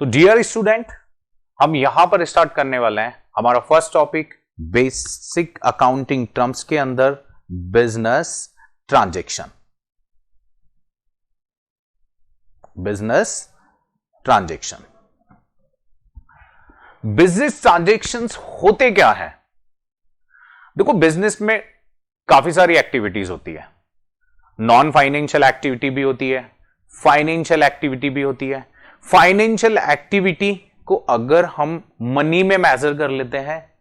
तो dear student, हम यहां पर स्टार्ट करने वाले हैं हमारा first topic basic accounting terms के अंदर business transaction. Business transaction, business transactions होते क्या है? देखो, बिजनेस में काफी सारी एक्टिविटीज होती है। नॉन फाइनेंशियल एक्टिविटी भी होती है, फाइनेंशियल एक्टिविटी भी होती है। फाइनेंशियल एक्टिविटी को अगर हम मनी में मेजर कर लेते हैं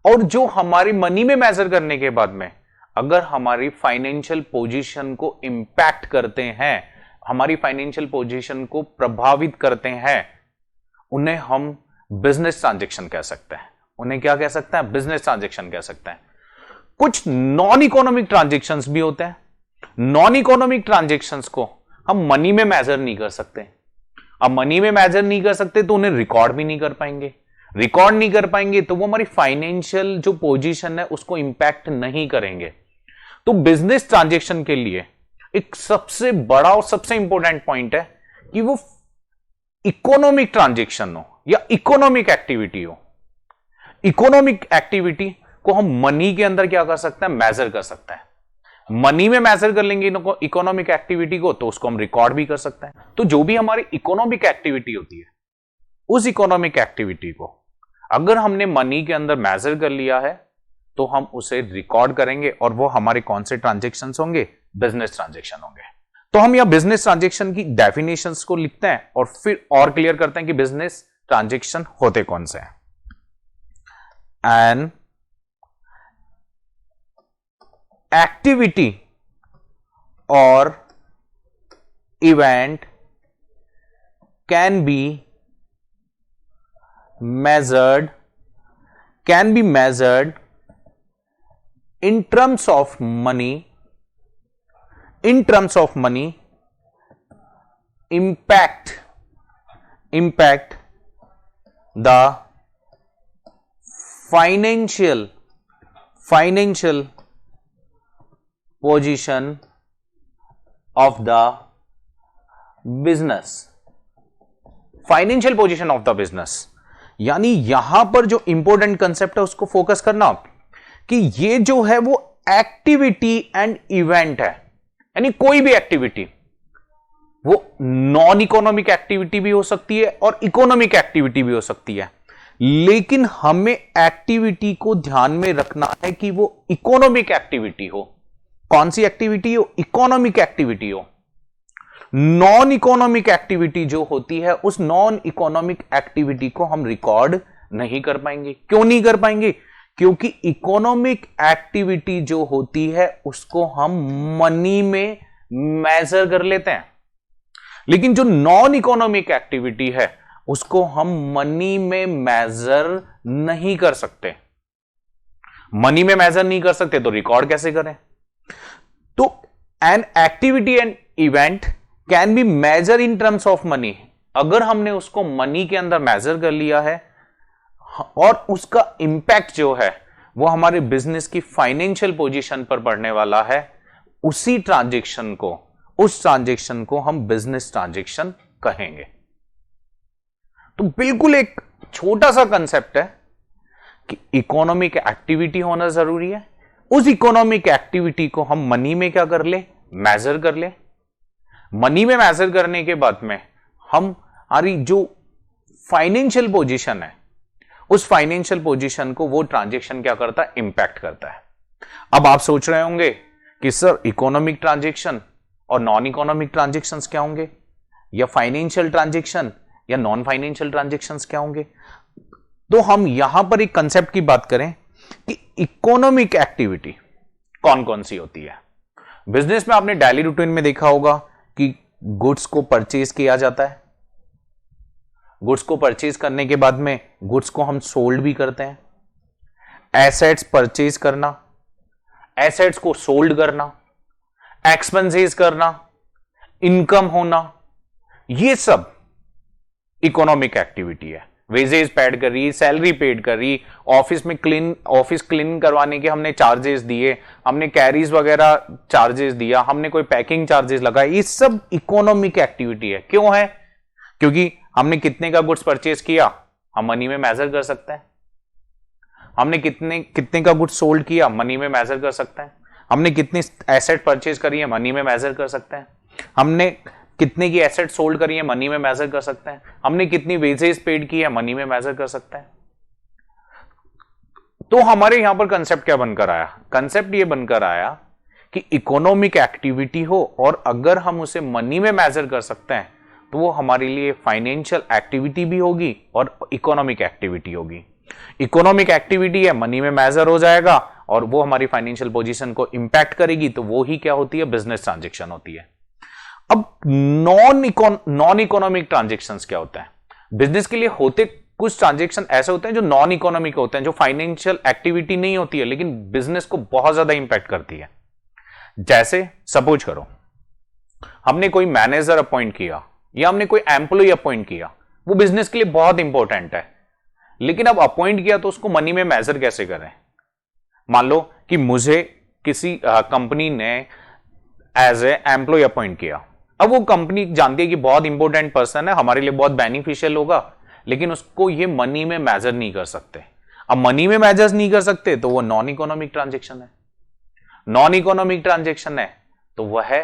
और जो हमारी मनी में मेजर करने के बाद में अगर हमारी फाइनेंशियल पोजीशन को इंपैक्ट करते हैं, हमारी फाइनेंशियल पोजीशन को प्रभावित करते हैं, उन्हें हम बिजनेस ट्रांजैक्शन कह सकते हैं। उन्हें क्या कह सकते हैं? बिजनेस ट्रांजैक्शन कह सकते हैं। कुछ नॉन इकोनॉमिक ट्रांजैक्शंस भी होते हैं। नॉन इकोनॉमिक ट्रांजैक्शंस को हम मनी में मेजर नहीं कर सकते। अब मनी में मेजर नहीं कर सकते तो उन्हें रिकॉर्ड भी नहीं कर पाएंगे। रिकॉर्ड नहीं कर पाएंगे तो वो हमारी फाइनेंशियल जो पोजीशन है उसको इंपैक्ट नहीं करेंगे। तो बिजनेस ट्रांजैक्शन के लिए एक सबसे बड़ा और सबसे इंपॉर्टेंट पॉइंट है कि वो इकोनॉमिक ट्रांजैक्शन हो या इकोनॉमिक एक्टिविटी हो। इकोनॉमिक एक्टिविटी को हम मनी के अंदर क्या कर सकते हैं? मेजर कर सकते हैं। मनी में मेजर कर लेंगे इकोनॉमिक एक्टिविटी को तो उसको हम रिकॉर्ड भी कर सकते हैं। तो जो भी हमारी इकोनॉमिक एक्टिविटी होती है, उस इकोनॉमिक एक्टिविटी को अगर हमने मनी के अंदर मेजर कर लिया है तो हम उसे रिकॉर्ड करेंगे और वो हमारे कौन से ट्रांजैक्शन होंगे? बिजनेस ट्रांजैक्शन होंगे। तो हम यहां बिजनेस ट्रांजैक्शन की डेफिनेशंस को लिखते हैं और फिर और क्लियर करते हैं कि बिजनेस ट्रांजैक्शन होते कौन से हैं। An activity or event can be measured in terms of money, impact the financial position of the business. Financial position of the business, यानी यहां पर जो इंपॉर्टेंट कंसेप्ट है उसको फोकस करना कि ये जो है वो एक्टिविटी एंड इवेंट है। यानी कोई भी एक्टिविटी, वो नॉन इकोनॉमिक एक्टिविटी भी हो सकती है और इकोनॉमिक एक्टिविटी भी हो सकती है, लेकिन हमें एक्टिविटी को ध्यान में रखना है कि वो इकोनॉमिक एक्टिविटी हो। कौन सी एक्टिविटी हो? इकोनॉमिक एक्टिविटी हो। नॉन इकोनॉमिक एक्टिविटी जो होती है, उस नॉन इकोनॉमिक एक्टिविटी को हम रिकॉर्ड नहीं कर पाएंगे। क्यों नहीं कर पाएंगे? क्योंकि इकोनॉमिक एक्टिविटी जो होती है उसको हम मनी में मेजर कर लेते हैं, लेकिन जो नॉन इकोनॉमिक एक्टिविटी है उसको हम मनी में मेजर नहीं कर सकते। मनी में मेजर नहीं कर सकते तो रिकॉर्ड कैसे करें? तो an activity and event can be measure in terms of money. अगर हमने उसको मनी के अंदर मेजर कर लिया है और उसका इंपैक्ट जो है वो हमारे बिजनेस की फाइनेंशियल पोजीशन पर पड़ने वाला है, उस ट्रांजैक्शन को हम बिजनेस ट्रांजैक्शन कहेंगे। तो बिल्कुल एक छोटा सा कंसेप्ट है कि इकोनॉमिक एक्टिविटी होना जरूरी है। उस इकोनॉमिक एक्टिविटी को हम मनी में क्या कर ले? मेजर कर ले। मनी में मेजर करने के बाद में हमारी जो फाइनेंशियल पोजीशन है, उस फाइनेंशियल पोजीशन को वो ट्रांजैक्शन क्या करता है? इंपैक्ट करता है। अब आप सोच रहे होंगे कि सर इकोनॉमिक ट्रांजैक्शन और नॉन इकोनॉमिक ट्रांजैक्शंस क्या होंगे, या फाइनेंशियल ट्रांजैक्शन या नॉन फाइनेंशियल ट्रांजैक्शंस क्या होंगे? तो हम यहां पर एक कंसेप्ट की बात करें कि इकोनॉमिक एक्टिविटी कौन कौन सी होती है। बिजनेस में आपने डेली रूटीन में देखा होगा कि गुड्स को परचेज किया जाता है। गुड्स को परचेज करने के बाद में गुड्स को हम सोल्ड भी करते हैं। एसेट्स परचेज करना, एसेट्स को सोल्ड करना, एक्सपेंसेस करना, इनकम होना, ये सब इकोनॉमिक एक्टिविटी है। वेजेस पेड कर रही, सैलरी पेड कर रही, ऑफिस क्लीन करवाने के हमने चार्जेस दिए, हमने कैरीज वगैरह चार्जेस दिया, हमने कोई पैकिंग चार्जेस लगाए, ये सब इकोनॉमिक एक्टिविटी है। क्यों है? क्योंकि हमने कितने का गुड्स परचेज किया, हम मनी में मेजर कर सकते हैं। हमने कितने का गुड्स सोल्ड किया, मनी में मेजर कर सकते हैं। हमने कितनी एसेट परचेज करी है, मनी में मेजर कर सकते हैं। हमने कितने की एसेट सोल्ड करी है, मनी में मेजर कर सकते हैं। हमने कितनी वेजेस पेड की है, मनी में मेजर कर सकते हैं। तो हमारे यहां पर कंसेप्ट क्या बनकर आया? कंसेप्ट ये बनकर आया कि इकोनॉमिक एक्टिविटी हो और अगर हम उसे मनी में मेजर कर सकते हैं तो वो हमारे लिए फाइनेंशियल एक्टिविटी भी होगी और इकोनॉमिक एक्टिविटी होगी। इकोनॉमिक एक्टिविटी है, मनी में मेजर हो जाएगा और वो हमारी फाइनेंशियल पोजीशन को इंपैक्ट करेगी, तो वो ही क्या होती है? बिजनेस ट्रांजेक्शन होती है। अब नॉन इकोनॉमिक ट्रांजेक्शंस क्या होता है? बिजनेस के लिए होते कुछ ट्रांजेक्शन ऐसे होते हैं जो नॉन इकोनॉमिक होते हैं, जो फाइनेंशियल एक्टिविटी नहीं होती है लेकिन बिजनेस को बहुत ज्यादा इंपैक्ट करती है। जैसे सपोज करो हमने कोई मैनेजर अपॉइंट किया या हमने कोई एम्प्लॉय अपॉइंट किया, वो बिजनेस के लिए बहुत इंपॉर्टेंट है, लेकिन अब अपॉइंट किया तो उसको मनी में मेजर कैसे करें? मान लो कि मुझे किसी कंपनी ने एज ए एम्प्लॉय अपॉइंट किया। अब वो कंपनी जानती है कि बहुत इंपॉर्टेंट पर्सन है, हमारे लिए बहुत बेनिफिशियल होगा, लेकिन उसको ये मनी में मेजर नहीं कर सकते। अब मनी में मेजर नहीं कर सकते तो वो नॉन इकोनॉमिक ट्रांजेक्शन है। नॉन इकोनॉमिक ट्रांजेक्शन है तो वह है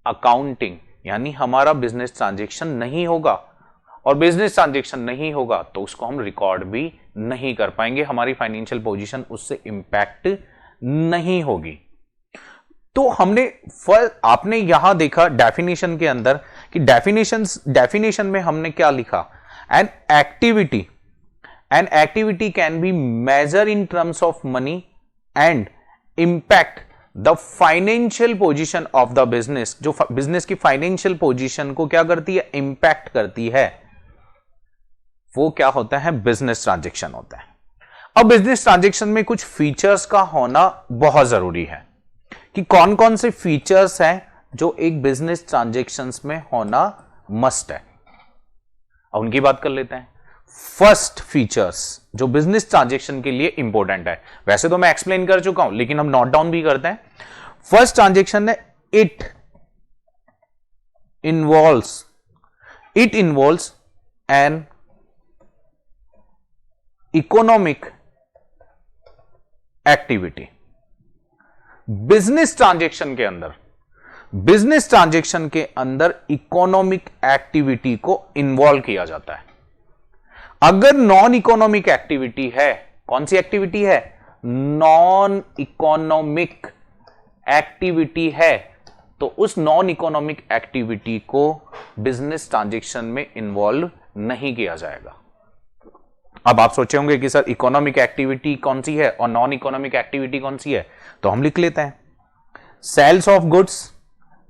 अकाउंटिंग, यानी हमारा बिजनेस ट्रांजेक्शन नहीं होगा, और बिजनेस ट्रांजेक्शन नहीं होगा तो उसको हम रिकॉर्ड भी नहीं कर पाएंगे, हमारी फाइनेंशियल पोजीशन उससे इंपैक्ट नहीं होगी। तो आपने यहां देखा डेफिनेशन के अंदर कि डेफिनेशन में हमने क्या लिखा? An activity can be measure in terms of money and impact the financial position of the business. जो बिजनेस की फाइनेंशियल पोजीशन को क्या करती है? इंपैक्ट करती है, वो क्या होता है? बिजनेस ट्रांजेक्शन होता है। अब बिजनेस ट्रांजेक्शन में कुछ फीचर्स का होना बहुत जरूरी है कि कौन कौन से फीचर्स हैं जो एक बिजनेस ट्रांजेक्शंस में होना मस्ट है। अब उनकी बात कर लेते हैं। फर्स्ट फीचर्स जो बिजनेस ट्रांजेक्शन के लिए इंपॉर्टेंट है, वैसे तो मैं एक्सप्लेन कर चुका हूं लेकिन हम नोट डाउन भी करते हैं। फर्स्ट ट्रांजेक्शन है it involves an economic activity. Business transaction के अंदर इकोनॉमिक एक्टिविटी को इन्वॉल्व किया जाता है। अगर नॉन इकोनॉमिक एक्टिविटी है, कौन सी एक्टिविटी है? नॉन इकोनॉमिक एक्टिविटी है, तो उस नॉन इकोनॉमिक एक्टिविटी को बिजनेस ट्रांजेक्शन में इन्वॉल्व नहीं किया जाएगा। अब आप सोचे होंगे कि सर इकोनॉमिक एक्टिविटी कौन सी है और नॉन इकोनॉमिक एक्टिविटी कौन सी है, तो हम लिख लेते हैं। सेल्स ऑफ गुड्स,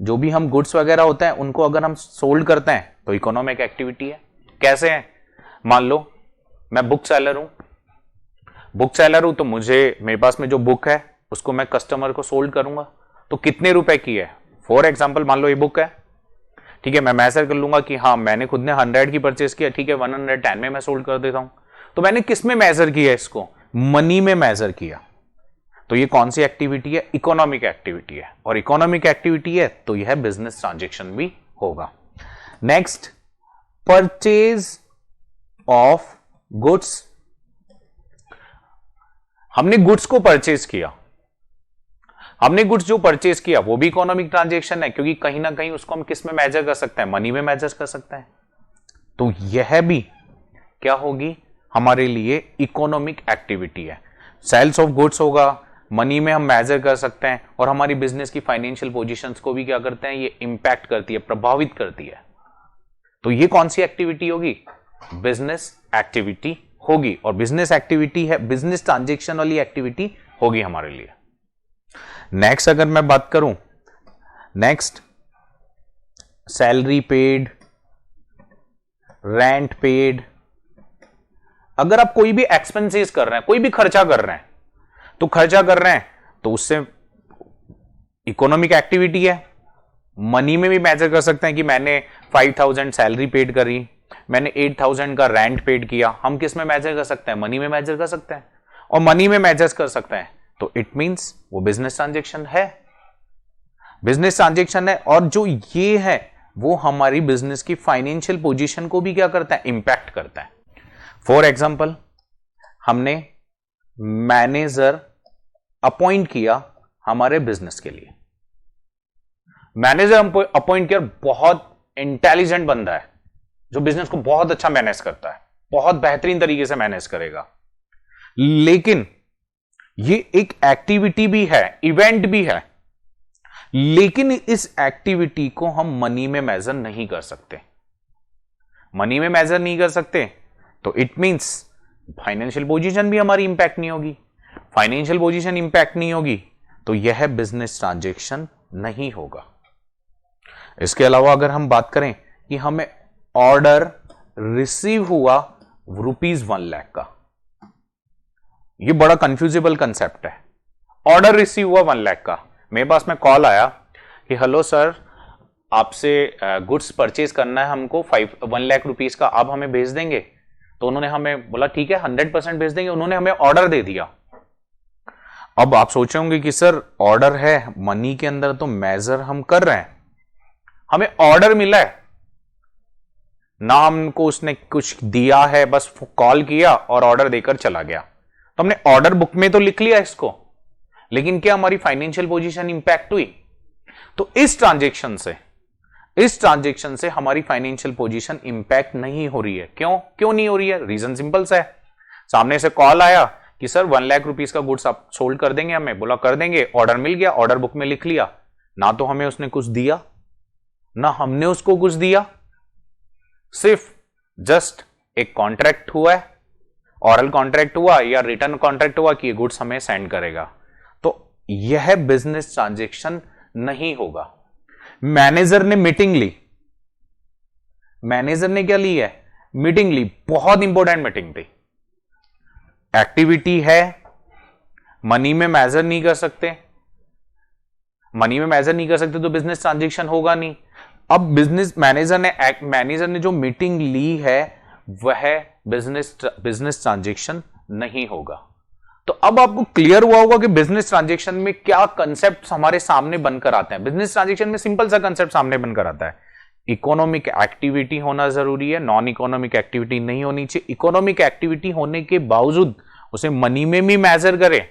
जो भी हम गुड्स वगैरह होते हैं उनको अगर हम सोल्ड करते हैं तो इकोनॉमिक एक्टिविटी है। कैसे है? मान लो मैं बुक सेलर हूं तो मेरे पास में जो बुक है उसको मैं कस्टमर को सोल्ड करूंगा, तो कितने रुपए की है? फॉर एग्जांपल मान लो ये बुक है, ठीक है, मैं मेजर कर लूंगा कि हाँ मैंने खुद ने 100 की परचेस किया, ठीक है, 110 में मैं सोल्ड कर देता हूं। तो मैंने किस में मेजर किया? इसको मनी में मेजर किया। तो ये कौन सी एक्टिविटी है? इकोनॉमिक एक्टिविटी है, और इकोनॉमिक एक्टिविटी है तो यह बिजनेस ट्रांजेक्शन भी होगा। Next, purchase of goods. हमने गुड्स को परचेज किया, हमने गुड्स जो परचेज किया वो भी इकोनॉमिक ट्रांजेक्शन है, क्योंकि कहीं ना कहीं उसको हम किस में मेजर कर सकते हैं? मनी में मेजर कर सकते हैं। तो यह भी क्या होगी? हमारे लिए इकोनॉमिक एक्टिविटी है। सेल्स ऑफ गुड्स होगा, मनी में हम मेजर कर सकते हैं, और हमारी बिजनेस की फाइनेंशियल पोजीशंस को भी क्या करते हैं? ये इंपैक्ट करती है, प्रभावित करती है। तो ये कौन सी एक्टिविटी होगी? बिजनेस एक्टिविटी होगी, और बिजनेस एक्टिविटी है, बिजनेस ट्रांजेक्शन वाली एक्टिविटी होगी हमारे लिए। नेक्स्ट अगर मैं बात करूं, next salary paid, rent paid. अगर आप कोई भी एक्सपेंसेस कर रहे हैं, कोई भी खर्चा कर रहे हैं, तो उससे इकोनॉमिक एक्टिविटी है। मनी में भी मेजर कर सकते हैं कि मैंने 5000 सैलरी पेड करी, मैंने 8000 का रेंट पेड किया। हम किस में मेजर कर सकते हैं? मनी में मेजर कर सकते हैं, और मनी में मेजर कर सकते हैं तो इट मींस वो बिजनेस ट्रांजेक्शन है, बिजनेस ट्रांजेक्शन है। और जो ये है वो हमारी बिजनेस की फाइनेंशियल पोजीशन को भी क्या करता है, इंपैक्ट करता है। फॉर एग्जाम्पल, हमने मैनेजर अपॉइंट किया हमारे बिजनेस के लिए। मैनेजर अपॉइंट किया, बहुत इंटेलिजेंट बंदा है जो बिजनेस को बहुत अच्छा मैनेज करता है, बहुत बेहतरीन तरीके से मैनेज करेगा, लेकिन ये एक एक्टिविटी भी है, इवेंट भी है, लेकिन इस एक्टिविटी को हम मनी में मेजर नहीं कर सकते। मनी में मेजर नहीं कर सकते तो इट मींस फाइनेंशियल पोजीशन भी हमारी इंपैक्ट नहीं होगी। फाइनेंशियल पोजीशन इंपैक्ट नहीं होगी तो यह बिजनेस ट्रांजैक्शन नहीं होगा। इसके अलावा अगर हम बात करें कि हमें ऑर्डर रिसीव हुआ ₹1 लाख का, यह बड़ा कंफ्यूजेबल कंसेप्ट है। ऑर्डर रिसीव हुआ 1 लाख का, मेरे पास में कॉल आया कि हेलो सर, आपसे गुड्स परचेज करना है हमको 1 लाख रुपीस का, आप हमें भेज देंगे? तो उन्होंने हमें बोला ठीक है 100% भेज देंगे। उन्होंने हमें ऑर्डर दे दिया। अब आप सोचेंगे कि सर ऑर्डर है, मनी के अंदर तो मेजर हम कर रहे हैं, हमें ऑर्डर मिला है ना, हमको उसने कुछ दिया है, बस कॉल किया और ऑर्डर देकर चला गया। तो हमने ऑर्डर बुक में तो लिख लिया इसको, लेकिन क्या हमारी फाइनेंशियल पोजीशन इंपैक्ट हुई? तो इस ट्रांजैक्शन से हमारी फाइनेंशियल पोजीशन इंपैक्ट नहीं हो रही है। क्यों नहीं हो रही है? रीजन सिंपल सा है। सामने से कॉल आया कि सर 1 लाख रुपीस का गुड्स आप सोल्ड कर देंगे हमें, बोला कर देंगे, ऑर्डर मिल गया, ऑर्डर बुक में लिख लिया, ना तो हमें उसने कुछ दिया ना हमने उसको कुछ दिया, सिर्फ जस्ट एक कॉन्ट्रैक्ट हुआ है, ऑरल कॉन्ट्रैक्ट हुआ या रिटर्न कॉन्ट्रैक्ट हुआ कि ये गुड्स हमें सेंड करेगा। तो यह बिजनेस ट्रांजैक्शन नहीं होगा। मैनेजर ने मीटिंग ली, मैनेजर ने क्या ली है? मीटिंग ली, बहुत इंपॉर्टेंट मीटिंग थी, एक्टिविटी है, मनी में मेजर नहीं कर सकते, तो बिजनेस ट्रांजैक्शन होगा नहीं। अब मैनेजर ने जो मीटिंग ली है वह बिजनेस ट्रांजैक्शन नहीं होगा। तो अब आपको क्लियर हुआ होगा कि बिजनेस ट्रांजैक्शन में क्या कंसेप्ट हमारे सामने बनकर आते हैं। बिजनेस ट्रांजैक्शन में सिंपल सा कंसेप्ट सामने बनकर आता है, इकोनॉमिक एक्टिविटी होना जरूरी है, नॉन इकोनॉमिक एक्टिविटी नहीं होनी चाहिए। इकोनॉमिक एक्टिविटी होने के बावजूद उसे मनी में भी मेजर करें,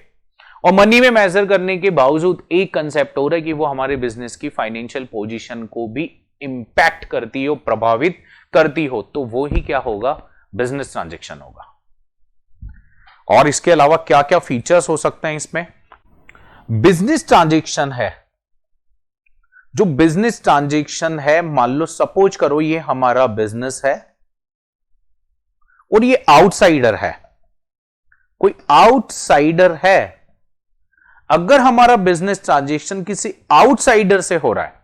और मनी में मेजर करने के बावजूद एक कंसेप्ट हो रहा है कि वो हमारे बिजनेस की फाइनेंशियल पोजीशन को भी इंपैक्ट करती हो, प्रभावित करती हो, तो वो ही क्या होगा? बिजनेस ट्रांजैक्शन होगा। और इसके अलावा क्या क्या फीचर्स हो सकते हैं इसमें? बिजनेस ट्रांजैक्शन है, जो बिजनेस ट्रांजैक्शन है, मान लो सपोज करो ये हमारा बिजनेस है और ये आउटसाइडर है, कोई आउटसाइडर है। अगर हमारा बिजनेस ट्रांजैक्शन किसी आउटसाइडर से हो रहा है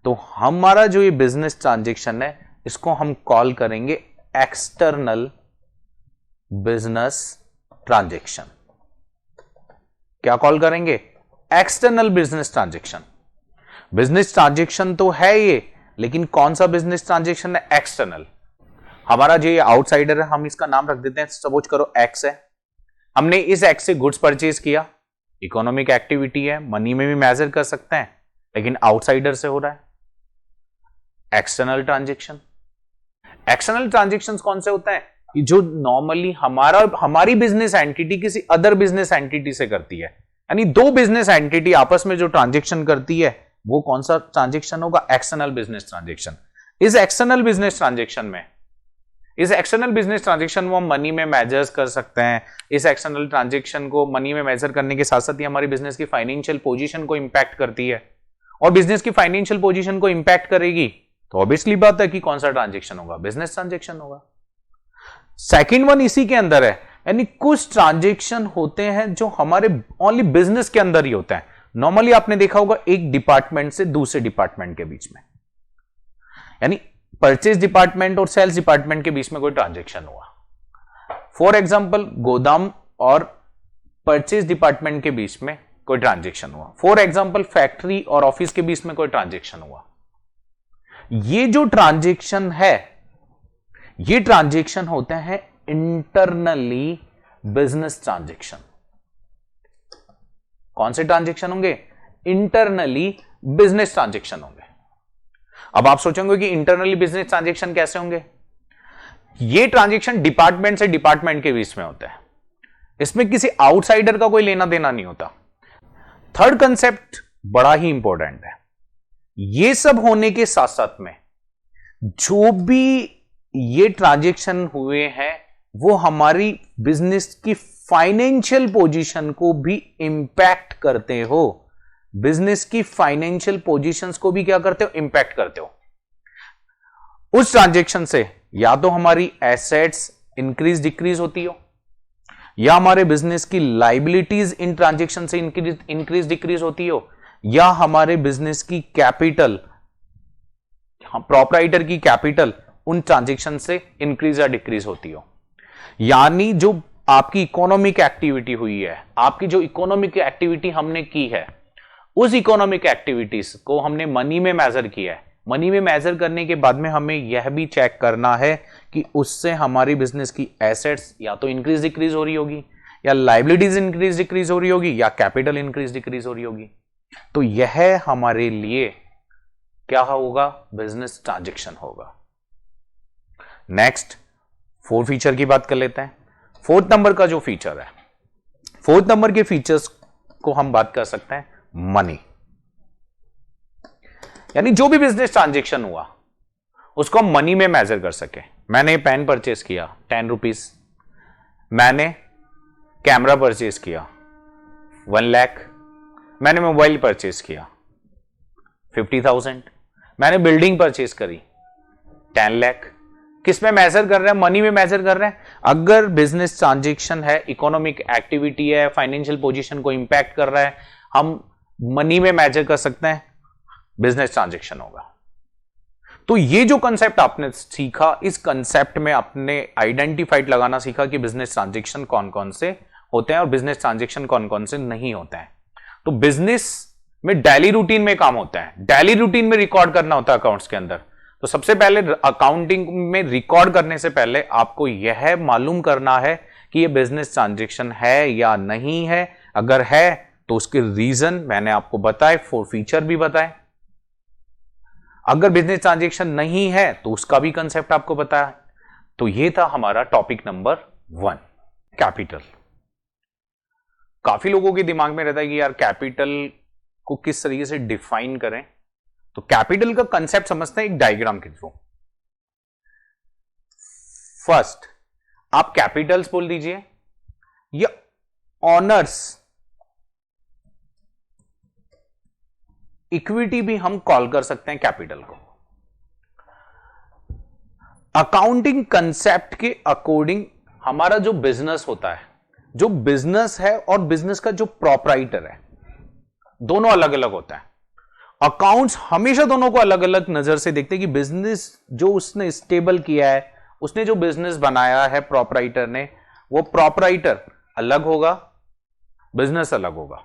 तो हमारा जो ये बिजनेस ट्रांजैक्शन है इसको हम कॉल करेंगे एक्सटर्नल बिजनेस ट्रांजैक्शन। क्या कॉल करेंगे? External business transaction. Business transaction तो है ये, लेकिन कौन सा बिजनेस ट्रांजैक्शन है? एक्सटर्नल। हमारा जो ये आउटसाइडर है, हम इसका नाम रख देते हैं, सपोज करो एक्स है। हमने इस एक्स से गुड्स परचेज किया, इकोनॉमिक एक्टिविटी है, मनी में भी मेजर कर सकते हैं, लेकिन आउटसाइडर से हो रहा है, एक्सटर्नल ट्रांजैक्शन। एक्सटर्नल ट्रांजैक्शंस कौन से होते हैं? जो नॉर्मली हमारी बिजनेस एंटिटी किसी अदर बिजनेस एंटिटी से करती है, यानी दो बिजनेस एंटिटी आपस में जो ट्रांजैक्शन करती है वो कौन सा ट्रांजैक्शन होगा? External business transaction. इस एक्सटर्नल बिजनेस ट्रांजैक्शन वो हम मनी में मेजर्स कर सकते हैं। इस एक्सटर्नल ट्रांजैक्शन को मनी में मेजर करने के साथ साथ ही हमारी बिजनेस की फाइनेंशियल पोजीशन को इंपैक्ट करती है, और बिजनेस की फाइनेंशियल पोजीशन को इंपैक्ट करेगी तो ऑब्वियसली बात है कि कौन सा ट्रांजैक्शन होगा? बिजनेस ट्रांजैक्शन होगा। सेकंड वन इसी के अंदर है, यानी कुछ ट्रांजैक्शन होते हैं जो हमारे ओनली बिजनेस के अंदर ही होते हैं। नॉर्मली आपने देखा होगा एक डिपार्टमेंट से दूसरे डिपार्टमेंट के बीच में, यानी परचेज डिपार्टमेंट और सेल्स डिपार्टमेंट के बीच में कोई ट्रांजैक्शन हुआ। फॉर एग्जांपल गोदाम और परचेज डिपार्टमेंट के बीच में कोई ट्रांजैक्शन हुआ। फॉर एग्जांपल फैक्ट्री और ऑफिस के बीच में कोई ट्रांजैक्शन हुआ। ये जो ट्रांजैक्शन है, ये ट्रांजैक्शन होते हैं इंटरनली बिजनेस ट्रांजैक्शन। कौन से ट्रांजैक्शन होंगे? इंटरनली बिजनेस ट्रांजैक्शन होंगे। अब आप सोचेंगे कि इंटरनली बिजनेस ट्रांजेक्शन कैसे होंगे? ये ट्रांजेक्शन डिपार्टमेंट से डिपार्टमेंट के बीच में होता है, इसमें किसी आउटसाइडर का कोई लेना देना नहीं होता। थर्ड कंसेप्ट बड़ा ही इंपॉर्टेंट है। ये सब होने के साथ साथ में जो भी ये ट्रांजेक्शन हुए हैं वो हमारी बिजनेस की फाइनेंशियल पोजीशन को भी इंपैक्ट करते हो। बिजनेस की फाइनेंशियल पोजीशंस को भी क्या करते हो? इंपैक्ट करते हो। उस ट्रांजेक्शन से या तो हमारी एसेट्स इंक्रीज डिक्रीज होती हो, या हमारे बिजनेस की लाइबिलिटीज इन ट्रांजेक्शन से इंक्रीज डिक्रीज होती हो, या हमारे बिजनेस की कैपिटल, प्रोप्राइटर की कैपिटल उन ट्रांजेक्शन से इंक्रीज या डिक्रीज होती हो। यानी जो आपकी इकोनॉमिक एक्टिविटी हुई है, आपकी जो इकोनॉमिक एक्टिविटी हमने की है, उस इकोनॉमिक एक्टिविटीज को हमने मनी में मेजर किया है। मनी में मेजर करने के बाद में हमें यह भी चेक करना है कि उससे हमारी बिजनेस की एसेट्स या तो इंक्रीज डिक्रीज हो रही होगी, या लाइबिलिटीज इंक्रीज डिक्रीज हो रही होगी, या कैपिटल इंक्रीज डिक्रीज हो रही होगी। तो यह हमारे लिए क्या होगा? बिजनेस ट्रांजेक्शन होगा। नेक्स्ट 4 फीचर की बात कर लेते हैं। 4th नंबर का जो फीचर है, 4th नंबर के फीचर्स को हम बात कर सकते हैं मनी। यानी जो भी बिजनेस ट्रांजेक्शन हुआ उसको हम मनी में मेजर कर सके। मैंने पेन परचेस किया 10 रुपीज, मैंने कैमरा परचेस किया 1 लाख, मैंने मोबाइल परचेस किया 50,000, मैंने बिल्डिंग परचेस करी 10 लाख। किस में मेजर कर रहे हैं? मनी में मेजर कर रहे हैं। अगर बिजनेस ट्रांजेक्शन है, इकोनॉमिक एक्टिविटी है, फाइनेंशियल पोजीशन को इंपैक्ट कर रहा है, हम मनी में मेजर कर सकते हैं, बिजनेस ट्रांजेक्शन होगा। तो ये जो कंसेप्ट आपने सीखा, इस कंसेप्ट में आपने आइडेंटिफाइड लगाना सीखा कि बिजनेस ट्रांजेक्शन कौन कौन से होते हैं और बिजनेस ट्रांजेक्शन कौन कौन से नहीं होते हैं। तो बिजनेस में डेली रूटीन में काम होता है, डेली रूटीन में रिकॉर्ड करना होता है अकाउंट्स के अंदर। तो सबसे पहले अकाउंटिंग में रिकॉर्ड करने से पहले आपको यह मालूम करना है कि यह बिजनेस ट्रांजेक्शन है या नहीं है। अगर है तो उसके रीजन मैंने आपको बताए, 4 फीचर भी बताए। अगर बिजनेस ट्रांजेक्शन नहीं है तो उसका भी कंसेप्ट आपको बताया। तो यह था हमारा टॉपिक नंबर 1, कैपिटल। काफी लोगों के दिमाग में रहता है कि यार कैपिटल को किस तरीके से डिफाइन करें। तो कैपिटल का कंसेप्ट समझते हैं एक डायग्राम के थ्रू। फर्स्ट आप कैपिटल्स बोल दीजिए या ऑनर्स, इक्विटी भी हम कॉल कर सकते हैं कैपिटल को। अकाउंटिंग कंसेप्ट के अकॉर्डिंग हमारा जो बिजनेस होता है, जो बिजनेस है और बिजनेस का जो प्रोप्राइटर है, दोनों अलग अलग होता है। अकाउंट्स हमेशा दोनों को अलग अलग नजर से देखते हैं कि बिजनेस जो उसने स्टेबल किया है, उसने जो बिजनेस बनाया है प्रोप्राइटर ने, वो प्रोप्राइटर अलग होगा, बिजनेस अलग होगा।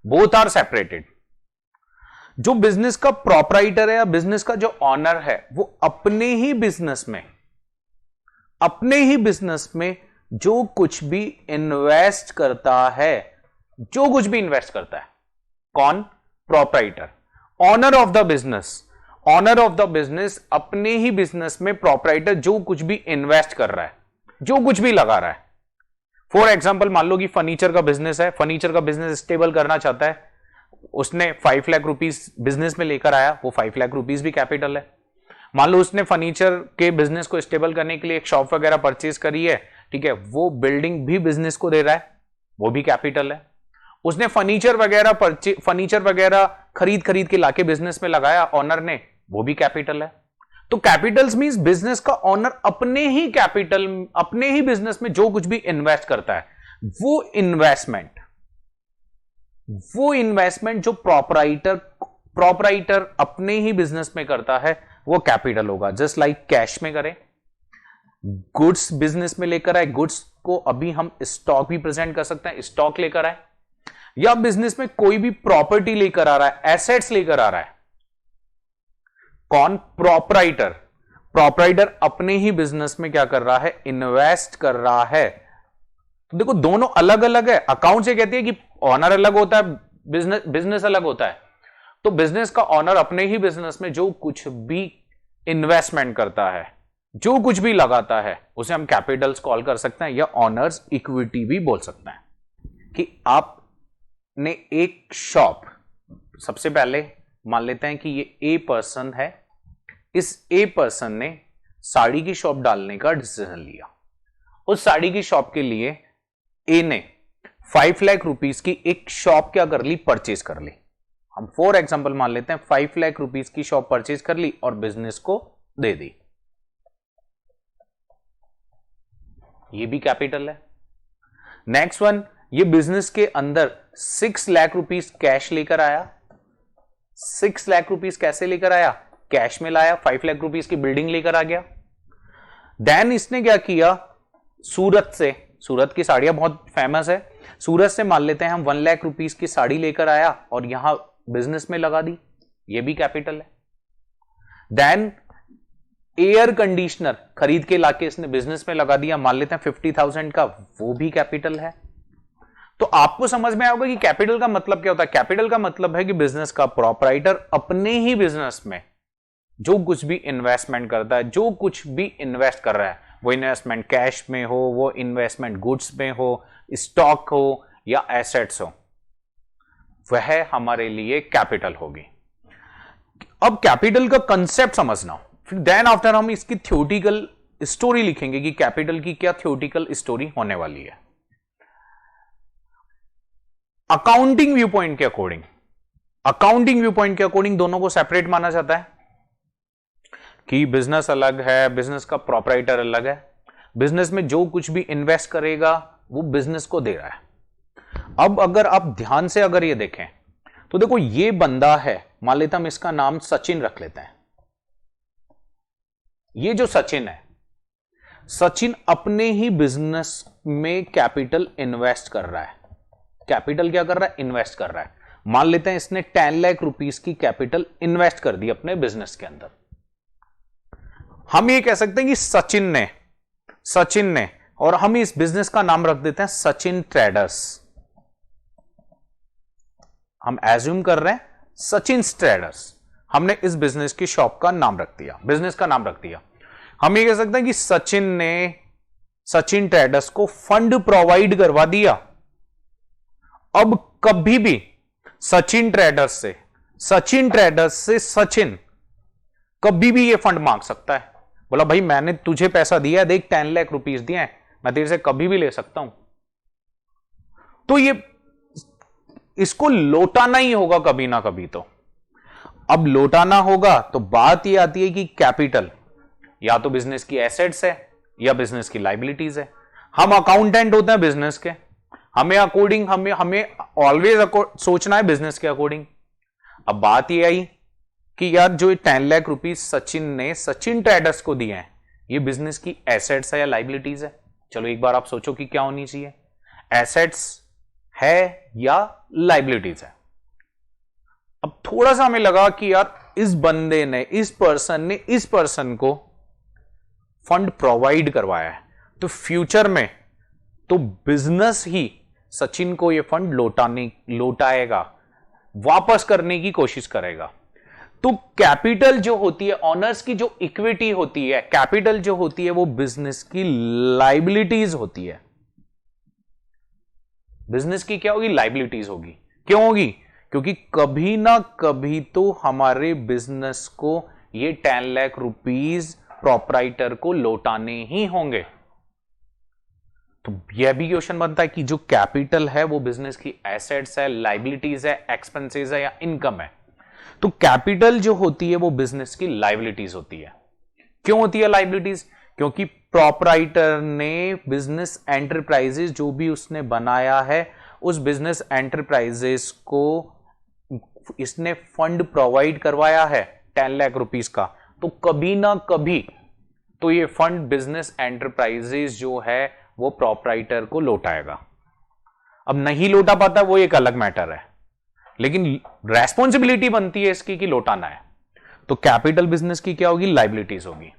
Both are separated. जो बिजनेस का प्रोप्राइटर है या बिजनेस का जो ऑनर है, वो अपने ही बिजनेस में जो कुछ भी इन्वेस्ट करता है, जो कुछ भी इन्वेस्ट करता है, कौन? Proprietor. Owner of the business अपने ही बिजनेस में प्रोप्राइटर जो कुछ भी इन्वेस्ट कर रहा है, जो कुछ भी लगा रहा है। फॉर एग्जांपल मान लो कि फर्नीचर का बिजनेस है, फर्नीचर का बिजनेस स्टेबल करना चाहता है, उसने 5 लाख रुपीस बिजनेस में लेकर आया, वो 5 लाख रुपीस भी कैपिटल है। मान लो उसने फर्नीचर के बिजनेस को स्टेबल करने के लिए एक शॉप वगैरह परचेज करी है, ठीक है, वो बिल्डिंग भी बिजनेस को दे रहा है, वो भी कैपिटल है। उसने फर्नीचर वगैरह खरीद के लाके बिजनेस में लगाया ऑनर ने, वो भी कैपिटल है। तो कैपिटल्स मींस बिजनेस का ऑनर अपने ही बिजनेस में जो कुछ भी इन्वेस्ट करता है, वो इन्वेस्टमेंट जो प्रोप्राइटर अपने ही बिजनेस में करता है, वो कैपिटल होगा। जस्ट लाइक कैश में करें, गुड्स बिजनेस में लेकर आए, गुड्स को अभी हम स्टॉक भी प्रेजेंट कर सकते हैं, स्टॉक लेकर आए, या बिजनेस में कोई भी प्रॉपर्टी लेकर आ रहा है, एसेट्स लेकर आ रहा है, कौन? प्रोप्राइटर अपने ही बिजनेस में क्या कर रहा है? इन्वेस्ट कर रहा है। तो देखो दोनों अलग अलग है। अकाउंट से कहती है कि ऑनर अलग होता है, बिजनेस अलग होता है। तो बिजनेस का ऑनर अपने ही बिजनेस में जो कुछ भी इन्वेस्टमेंट करता है, जो कुछ भी लगाता है, उसे हम कैपिटल्स कॉल कर सकते हैं या ऑनर्स इक्विटी भी बोल सकते हैं। कि आपने एक शॉप, सबसे पहले मान लेते हैं कि ये ए पर्सन है, इस ए पर्सन ने साड़ी की शॉप डालने का डिसीजन लिया। उस साड़ी की शॉप के लिए ए ने 5 लाख रुपीस की एक शॉप क्या कर ली, परचेज कर ली। हम फॉर एग्जांपल मान लेते हैं 5 लाख रुपीस की शॉप परचेज कर ली और बिजनेस को दे दी। ये भी कैपिटल है। नेक्स्ट वन, ये बिजनेस के अंदर 6 लाख रुपीस कैश लेकर आया। 6 लाख रुपीस कैसे लेकर आया, कैश में लाया। 5 लाख रुपीस की बिल्डिंग लेकर आ गया। देन इसने क्या किया, सूरत से, सूरत की साड़ियां बहुत फेमस है, सूरत से मान लेते हैं हम 1 लाख रुपीस की साड़ी लेकर आया और यहां बिजनेस में लगा दी। ये भी कैपिटल है। देन एयर कंडीशनर खरीद के लाके इसने बिजनेस में लगा दिया, मान लेते हैं 50,000 का, वो भी कैपिटल है। तो आपको समझ में आएगा कि कैपिटल का मतलब क्या होता है। कैपिटल का मतलब है कि बिजनेस का प्रोपराइटर अपने ही बिजनेस में जो कुछ भी इन्वेस्टमेंट करता है, जो कुछ भी इन्वेस्ट कर रहा है, वो इन्वेस्टमेंट कैश में हो, वो इन्वेस्टमेंट गुड्स में हो, स्टॉक हो या एसेट्स हो, वह हमारे लिए कैपिटल होगी। अब कैपिटल का कंसेप्ट समझना, फिर देन आफ्टर हम इसकी थ्योरेटिकल स्टोरी लिखेंगे कि कैपिटल की क्या थ्योरेटिकल स्टोरी होने वाली है। अकाउंटिंग व्यू पॉइंट के अकॉर्डिंग, अकाउंटिंग व्यू पॉइंट के अकॉर्डिंग दोनों को सेपरेट माना जाता है कि बिजनेस अलग है, बिजनेस का प्रोपराइटर अलग है। बिजनेस में जो कुछ भी इन्वेस्ट करेगा वो बिजनेस को दे रहा है। अब अगर आप ध्यान से अगर ये देखें तो देखो, ये बंदा है, मान लेते हम इसका नाम सचिन रख लेते हैं। ये जो सचिन है, सचिन अपने ही बिजनेस में कैपिटल इन्वेस्ट कर रहा है। कैपिटल क्या कर रहा है, इन्वेस्ट कर रहा है। मान लेते हैं इसने 10 लाख रुपीस की कैपिटल इन्वेस्ट कर दी अपने बिजनेस के अंदर। हम ये कह सकते हैं कि सचिन ने, और हम इस बिजनेस का नाम रख देते हैं सचिन ट्रेडर्स। हम एज्यूम कर रहे हैं सचिन ट्रेडर्स, हमने इस बिजनेस की शॉप का नाम रख दिया, बिजनेस का नाम रख दिया। हम ये कह सकते हैं कि सचिन ने सचिन ट्रेडर्स को फंड प्रोवाइड करवा दिया। अब कभी भी सचिन ट्रेडर्स से सचिन कभी भी ये फंड मांग सकता है। बोला भाई मैंने तुझे पैसा दिया है, देख 10 लाख रुपीस दिए हैं, मैं तेरे से कभी भी ले सकता हूं। तो ये इसको लौटाना ही होगा कभी ना कभी। तो अब लौटाना होगा तो बात ये आती है कि कैपिटल या तो बिजनेस की एसेट्स है या बिजनेस की लाइबिलिटीज है। हम अकाउंटेंट होते हैं बिजनेस के, हमें अकॉर्डिंग हमें ऑलवेज सोचना है बिजनेस के अकॉर्डिंग। अब बात ये आई कि यार जो 10 लाख रुपीस सचिन ने सचिन ट्रेडर्स को दिए हैं, ये बिजनेस की एसेट्स है या लाइबिलिटीज है। चलो एक बार आप सोचो कि क्या होनी चाहिए, एसेट्स है या लाइबिलिटीज है। अब थोड़ा सा हमें लगा कि यार इस बंदे ने, इस पर्सन को फंड प्रोवाइड करवाया है, तो फ्यूचर में तो बिजनेस ही सचिन को ये फंड लौटाएगा, वापस करने की कोशिश करेगा। तो कैपिटल जो होती है, ऑनर्स की जो इक्विटी होती है, कैपिटल जो होती है वो बिजनेस की लाइबिलिटीज होती है। बिजनेस की क्या होगी, लाइबिलिटीज होगी। क्यों होगी, क्योंकि कभी ना कभी तो हमारे बिजनेस को ये 10 लाख रुपीस प्रोपराइटर को लौटाने ही होंगे। तो यह भी क्वेश्चन बनता है कि जो कैपिटल है वो बिजनेस की एसेट्स है, लाइबिलिटीज है, एक्सपेंसेस है या इनकम है। तो कैपिटल जो होती है वो बिजनेस की लाइबिलिटीज होती है। क्यों होती है लाइबिलिटीज, क्योंकि प्रोपराइटर ने बिजनेस एंटरप्राइजेस जो भी उसने बनाया है, उस बिजनेस एंटरप्राइजेस को इसने फंड प्रोवाइड करवाया है 10 लाख रुपीस का, तो कभी ना कभी तो ये फंड बिजनेस एंटरप्राइजेस जो है वो प्रोपराइटर को लौटाएगा। अब नहीं लौटा पाता वो एक अलग मैटर है, लेकिन रेस्पॉन्सिबिलिटी बनती है इसकी कि लौटाना है। तो कैपिटल बिजनेस की क्या होगी, लाइबिलिटीज होगी।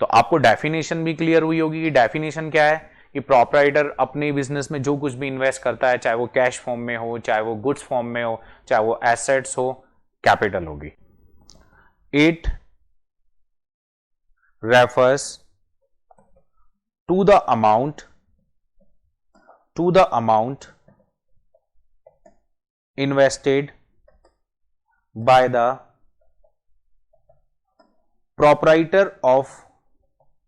तो आपको डेफिनेशन भी क्लियर हुई होगी कि डेफिनेशन क्या है, कि प्रोपराइटर अपने बिजनेस में जो कुछ भी इन्वेस्ट करता है, चाहे वो कैश फॉर्म में हो, चाहे वो गुड्स फॉर्म में हो, चाहे वो एसेट्स हो, कैपिटल होगी। It refers to the amount invested by the proprietor of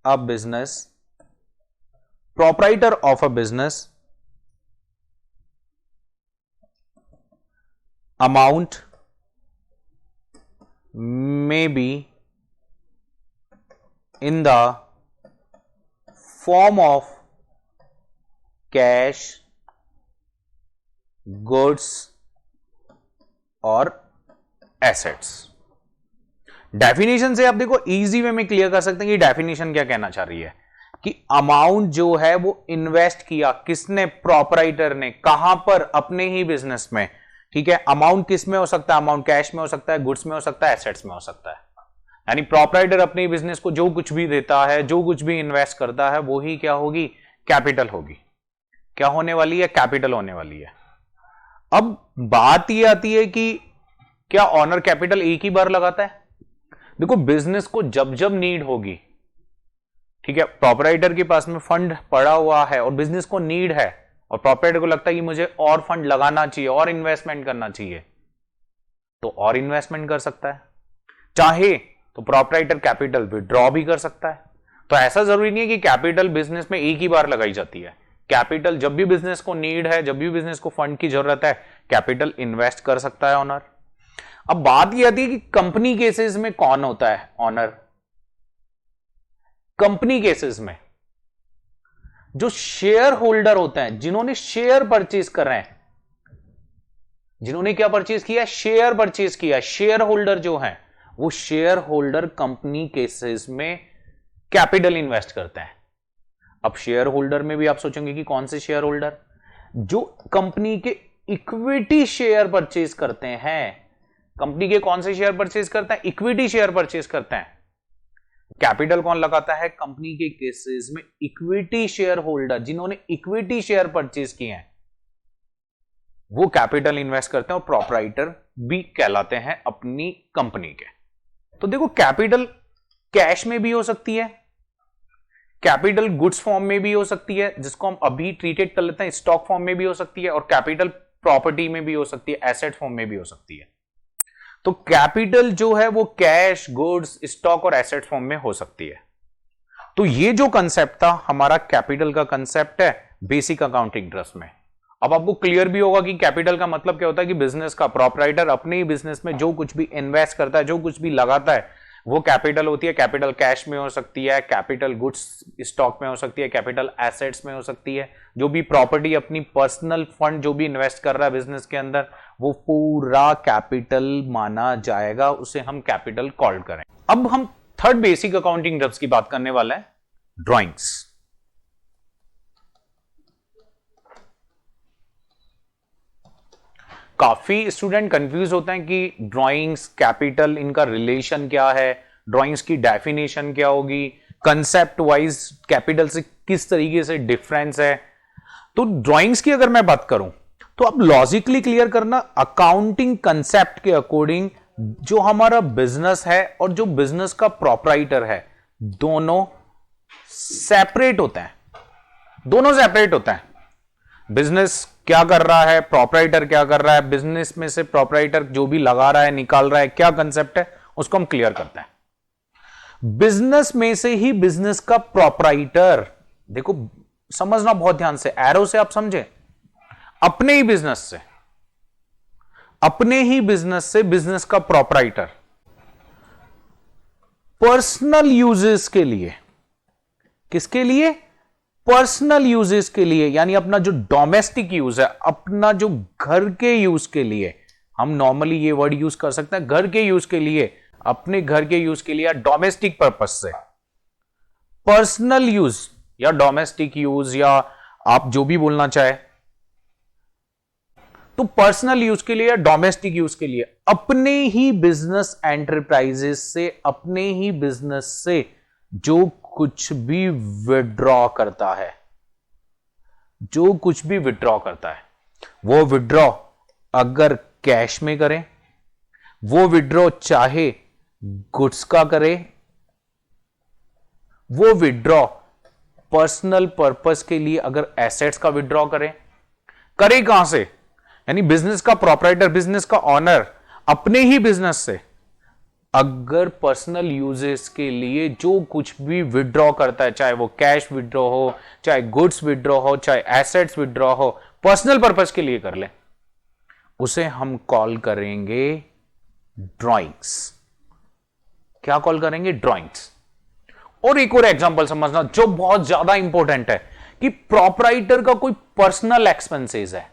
a business amount may be in the form of cash, goods और एसेट्स। डेफिनेशन से आप देखो इजी वे में क्लियर कर सकते हैं कि डेफिनेशन क्या कहना चाह रही है कि अमाउंट जो है वो इन्वेस्ट किया किसने, प्रोपराइटर ने, कहां पर, अपने ही बिजनेस में। ठीक है, अमाउंट किस में हो सकता है, अमाउंट कैश में हो सकता है, गुड्स में हो सकता है, एसेट्स में हो सकता है। यानी प्रोपराइटर अपने ही बिजनेस को जो कुछ भी देता है, जो कुछ भी इन्वेस्ट करता है, वो ही क्या होगी, कैपिटल होगी। क्या होने वाली है, कैपिटल होने वाली है। अब बात यह आती है कि क्या ऑनर कैपिटल एक ही बार लगाता है? देखो बिजनेस को जब जब नीड होगी, ठीक है, प्रोपराइटर के पास में फंड पड़ा हुआ है और बिजनेस को नीड है और प्रोपराइटर को लगता है कि मुझे और फंड लगाना चाहिए और इन्वेस्टमेंट करना चाहिए, तो और इन्वेस्टमेंट कर सकता है। चाहे तो प्रोपराइटर कैपिटल विड्रॉ भी कर सकता है। तो ऐसा जरूरी नहीं है कि कैपिटल बिजनेस में एक ही बार लगाई जाती है। कैपिटल जब भी बिजनेस को नीड है, जब भी बिजनेस को फंड की जरूरत है, कैपिटल इन्वेस्ट कर सकता है ऑनर। अब बात यह आती है कि कंपनी केसेस में कौन होता है ऑनर? कंपनी केसेस में जो शेयर होल्डर होते हैं, जिन्होंने शेयर परचेज कर रहे हैं, जिन्होंने क्या परचेज किया, शेयर परचेज किया, शेयर होल्डर जो है वो शेयर होल्डर कंपनी केसेस में कैपिटल इन्वेस्ट करते हैं। अब शेयर होल्डर में भी आप सोचेंगे कि कौन से शेयर होल्डर, जो कंपनी के इक्विटी शेयर परचेज करते हैं। कंपनी के कौन से शेयर परचेज करते हैं, इक्विटी शेयर परचेज करते हैं। कैपिटल कौन लगाता है, कंपनी के केसेस में इक्विटी शेयर होल्डर, जिन्होंने इक्विटी शेयर परचेज किए हैं, वो कैपिटल इन्वेस्ट करते हैं और प्रोपराइटर भी कहलाते हैं अपनी कंपनी के। तो देखो कैपिटल कैश में भी हो सकती है, कैपिटल गुड्स फॉर्म में भी हो सकती है, जिसको हम अभी ट्रीटेड कर लेते हैं, स्टॉक फॉर्म में भी हो सकती है, और कैपिटल प्रॉपर्टी में भी हो सकती है, एसेट फॉर्म में भी हो सकती है। तो कैपिटल जो है वो कैश, गुड्स, स्टॉक और एसेट फॉर्म में हो सकती है। तो ये जो कंसेप्ट था हमारा कैपिटल का कंसेप्ट है बेसिक अकाउंटिंग ट्रस्ट में। अब आपको क्लियर भी होगा कि कैपिटल का मतलब क्या होता है कि बिजनेस का प्रोपराइटर अपने ही बिजनेस में जो कुछ भी इन्वेस्ट करता है, जो कुछ भी लगाता है, वो कैपिटल होती है। कैपिटल कैश में हो सकती है, कैपिटल गुड्स स्टॉक में हो सकती है, कैपिटल एसेट्स में हो सकती है। जो भी प्रॉपर्टी अपनी पर्सनल फंड जो भी इन्वेस्ट कर रहा है बिजनेस के अंदर, वो पूरा कैपिटल माना जाएगा, उसे हम कैपिटल कॉल करें। अब हम थर्ड बेसिक अकाउंटिंग टर्म्स की बात करने वाला है, ड्राइंग्स। काफी स्टूडेंट कंफ्यूज होते हैं कि ड्राइंग्स, कैपिटल, इनका रिलेशन क्या है, ड्राइंग्स की डेफिनेशन क्या होगी, कंसेप्ट वाइज कैपिटल से किस तरीके से डिफरेंस है। तो ड्राइंग्स की अगर मैं बात करूं तो आप लॉजिकली क्लियर करना, अकाउंटिंग कंसेप्ट के अकॉर्डिंग जो हमारा बिजनेस है और जो बिजनेस का प्रोपराइटर है, दोनों सेपरेट होते हैं, दोनों सेपरेट होते हैं। बिजनेस क्या कर रहा है, प्रोपराइटर क्या कर रहा है, बिजनेस में से प्रोपराइटर जो भी लगा रहा है, निकाल रहा है, क्या कंसेप्ट है, उसको हम क्लियर करते हैं। बिजनेस में से ही बिजनेस का प्रोपराइटर, देखो समझना बहुत ध्यान से, एरो से आप समझे, अपने ही बिजनेस से, अपने ही बिजनेस से बिजनेस का प्रोपराइटर पर्सनल यूजेस के लिए, किसके लिए, पर्सनल यूजेस के लिए, यानी अपना जो डोमेस्टिक यूज है, अपना जो घर के यूज के लिए, हम नॉर्मली ये वर्ड यूज कर सकते हैं, घर के यूज के लिए, अपने घर के यूज के लिए, डोमेस्टिक पर्पस से, पर्सनल यूज या डोमेस्टिक यूज या आप जो भी बोलना चाहे, तो पर्सनल यूज के लिए या डोमेस्टिक यूज के लिए अपने ही बिजनेस एंटरप्राइजेस से, अपने ही बिजनेस से जो कुछ भी विड्रॉ करता है, जो कुछ भी विड्रॉ करता है, वो विड्रॉ अगर कैश में करें, वो विड्रॉ चाहे गुड्स का करे, वो विड्रॉ पर्सनल पर्पस के लिए अगर एसेट्स का विड्रॉ करे कहां से? यानी बिजनेस का प्रोप्राइटर, बिजनेस का ऑनर अपने ही बिजनेस से अगर पर्सनल यूजेस के लिए जो कुछ भी विड्रॉ करता है, चाहे वो कैश विड्रॉ हो, चाहे गुड्स विड्रॉ हो, चाहे एसेट्स विड्रॉ हो, पर्सनल पर्पस के लिए कर ले, उसे हम कॉल करेंगे ड्रॉइंग्स। क्या कॉल करेंगे? ड्रॉइंग्स। और एक और एग्जांपल समझना जो बहुत ज्यादा इंपॉर्टेंट है कि प्रोप्राइटर का कोई पर्सनल एक्सपेंसेस है।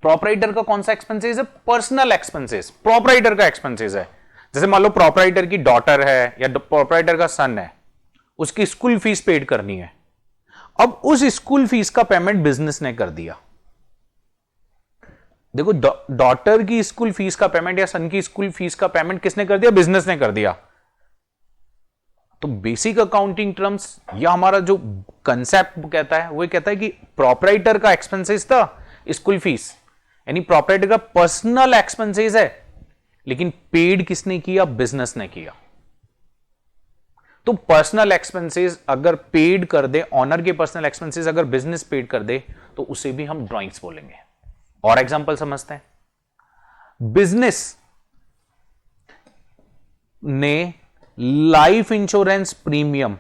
प्रोप्राइटर का कौन सा एक्सपेंसेस है? पर्सनल एक्सपेंसेस, प्रोप्राइटर का एक्सपेंसेस है। जैसे मान लो प्रोप्राइटर की डॉटर है या प्रोप्राइटर का सन है, उसकी स्कूल फीस पेड करनी है। अब उस स्कूल फीस का पेमेंट बिजनेस ने कर दिया। देखो, डॉटर की स्कूल फीस का पेमेंट या सन की स्कूल फीस का पेमेंट किसने कर दिया? बिजनेस ने कर दिया। तो बेसिक अकाउंटिंग टर्म्स या हमारा जो कंसेप्ट कहता है वो कहता है कि प्रोप्राइटर का एक्सपेंसेस था स्कूल फीस, यानी प्रोप्राइटर का पर्सनल एक्सपेंसेस है, लेकिन पेड किसने किया? बिजनेस ने किया। तो पर्सनल एक्सपेंसेस अगर पेड कर दे, ऑनर के पर्सनल एक्सपेंसेस अगर बिजनेस पेड कर दे, तो उसे भी हम ड्रॉइंग्स बोलेंगे। और एग्जांपल समझते हैं। बिजनेस ने लाइफ इंश्योरेंस प्रीमियम,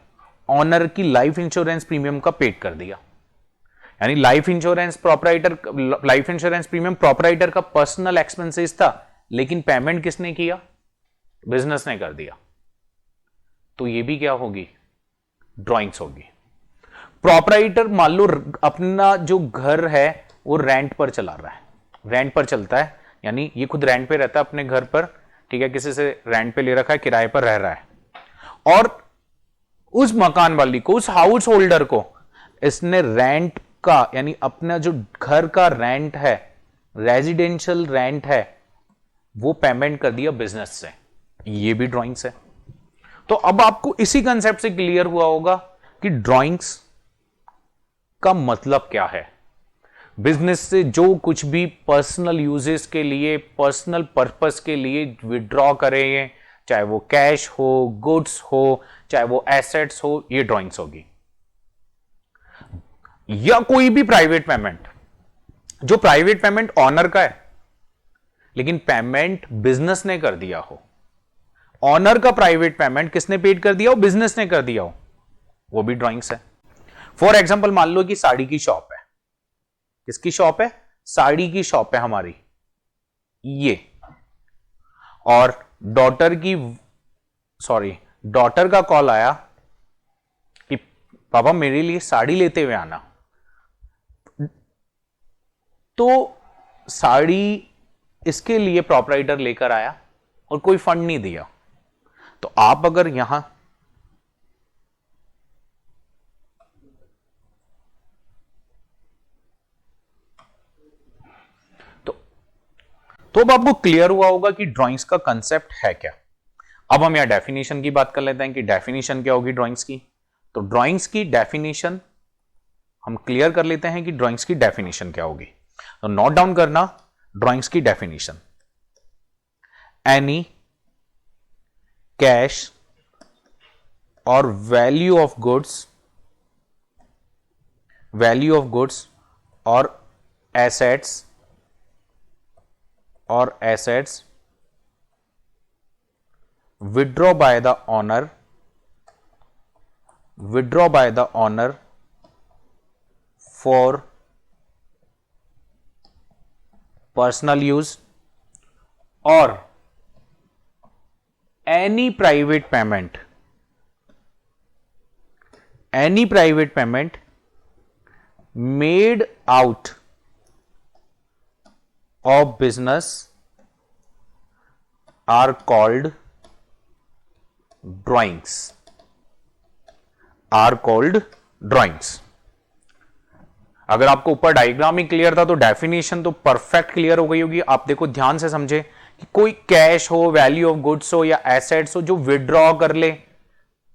ऑनर की लाइफ इंश्योरेंस प्रीमियम का पेड कर दिया, यानी लाइफ इंश्योरेंस प्रीमियम प्रोप्राइटर का पर्सनल एक्सपेंसेस था, लेकिन पेमेंट किसने किया? बिजनेस ने कर दिया। तो ये भी क्या होगी? ड्रॉइंग्स होगी। प्रोप्राइटर मान लो अपना जो घर है वो रेंट पर चला रहा है, रेंट पर चलता है, यानी ये खुद रेंट पे रहता है अपने घर पर, ठीक है, किसी से रेंट पे ले रखा है, किराए पर रह रहा है, और उस मकान वाली को, उस हाउस होल्डर को इसने रेंट का, यानी अपना जो घर का रेंट है, रेजिडेंशियल रेंट है, वो पेमेंट कर दिया बिजनेस से। ये भी ड्राइंग्स है। तो अब आपको इसी कंसेप्ट से क्लियर हुआ होगा कि ड्राइंग्स का मतलब क्या है। बिजनेस से जो कुछ भी पर्सनल यूजेस के लिए, पर्सनल पर्पस के लिए विड्रॉ करें, चाहे वो कैश हो, गुड्स हो, चाहे वो एसेट्स हो, ये ड्राइंग्स होगी। या कोई भी प्राइवेट पेमेंट, जो प्राइवेट पेमेंट ऑनर का है लेकिन पेमेंट बिजनेस ने कर दिया हो, ऑनर का प्राइवेट पेमेंट किसने पेड कर दिया हो? बिजनेस ने कर दिया हो, वो भी ड्राइंग्स है। फॉर एग्जांपल मान लो कि साड़ी की शॉप है। किसकी शॉप है? साड़ी की शॉप है हमारी ये, और डॉटर का कॉल आया कि पापा मेरे लिए साड़ी लेते हुए आना। तो साड़ी इसके लिए प्रोप्राइटर लेकर आया और कोई फंड नहीं दिया। तो आप अगर यहां तो अब आपको क्लियर हुआ होगा कि ड्राइंग्स का कंसेप्ट है क्या। अब हम यहां डेफिनेशन की बात कर लेते हैं कि डेफिनेशन क्या होगी ड्राइंग्स की। तो ड्राइंग्स की डेफिनेशन हम क्लियर कर लेते हैं कि ड्राइंग्स की डेफिनेशन क्या होगी। तो नोट डाउन करना ड्राइंग्स की डेफिनेशन। एनी कैश और वैल्यू ऑफ गुड्स और assets withdraw by the owner for personal use or any private payment made out of business are called drawings. अगर आपको ऊपर डायग्राम ही क्लियर था तो डेफिनेशन तो परफेक्ट क्लियर हो गई होगी। आप देखो ध्यान से समझे कि कोई कैश हो, वैल्यू ऑफ गुड्स हो या एसेट्स हो जो विड्रॉ कर ले,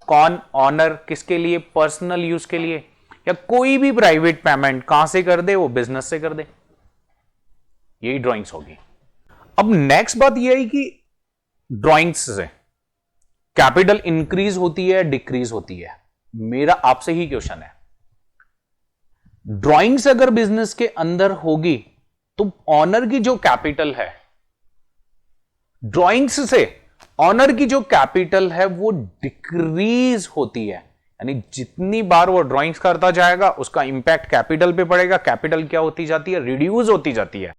कौन? ऑनर। किसके लिए? पर्सनल यूज के लिए। या कोई भी प्राइवेट पेमेंट कहां से कर दे? वो बिजनेस से कर दे। यही ड्राइंग्स होगी। अब नेक्स्ट बात यह है कि ड्राइंग्स से कैपिटल इंक्रीज होती है, डिक्रीज होती है। मेरा आपसे ही क्वेश्चन है, ड्राइंग्स अगर बिजनेस के अंदर होगी तो ऑनर की जो कैपिटल है, ड्राइंग्स से ऑनर की जो कैपिटल है वो डिक्रीज होती है। यानी जितनी बार वो ड्राइंग्स करता जाएगा उसका इंपैक्ट कैपिटल पे पड़ेगा। कैपिटल क्या होती जाती है? रिड्यूस होती जाती है।